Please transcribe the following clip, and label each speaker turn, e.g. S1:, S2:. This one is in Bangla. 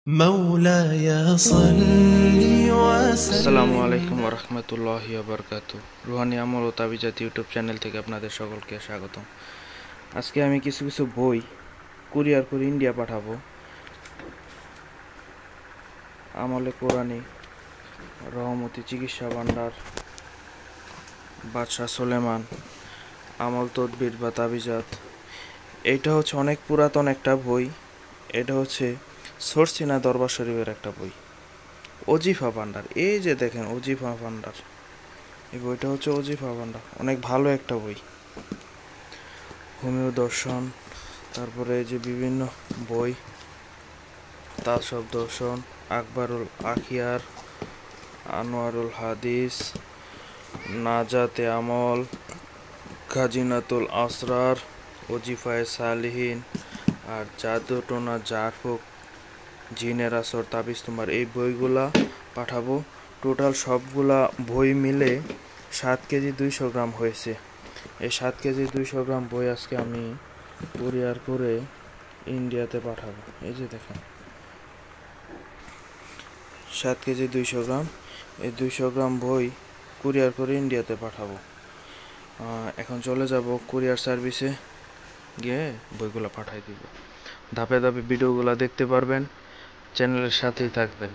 S1: مولاي صل
S2: আসসালামু
S1: وسلم
S2: আলাইকুম ওরহমতুল্লাহি ওবরকাতু। রুহানি আমল ও তাবিজাত ইউটিউব চ্যানেল থেকে আপনাদের সকলকে স্বাগতম। আজকে আমি কিছু কিছু বই কুরিয়ার করে ইন্ডিয়া পাঠাবো। আমলে কোরআনি, রহমতি চিকিৎসা ভাণ্ডার, বাদশাহ সুলেমান, আমল তদবির বা তাবিজাত। এইটা হচ্ছে অনেক পুরাতন একটা বই। এটা হচ্ছে সরসিনা দরবার শরীফের একটা বই। অজিফা ভাণ্ডার, এই যে দেখেন অজিফা ভাণ্ডার, এই বইটা হচ্ছে অজিফা ভাণ্ডার, অনেক ভালো একটা বই। হোমিও দর্শন, তারপরে এই যে বিভিন্ন বই, তাসব দর্শন, আকবরুল আখিয়ার, আনোয়ারুল হাদিস, নাজাতে আমল, খাজিনাতুল আসরার, ওজিফায়ে সালিহিন, আর জাদুটোনা জারফুক, জিনের আসর, তাবিজ তোমার, এই বইগুলা পাঠাবো। টোটাল সবগুলা বই মিলে 7 কেজি 200 গ্রাম হয়েছে। এই 7 কেজি 200 গ্রাম বই আজকে আমি কুরিয়ার করে ইন্ডিয়াতে পাঠাবো। এই যে দেখেন 7 কেজি 200 গ্রাম, এই 200 গ্রাম বই কুরিয়ার করে ইন্ডিয়াতে পাঠাবো। এখন চলে যাব কুরিয়ার সার্ভিসে, গিয়ে বইগুলো পাঠাই দিব। ধাপে ধাপে ভিডিওগুলো দেখতে পারবেন, চ্যানেলের সাথেই থাকবেন।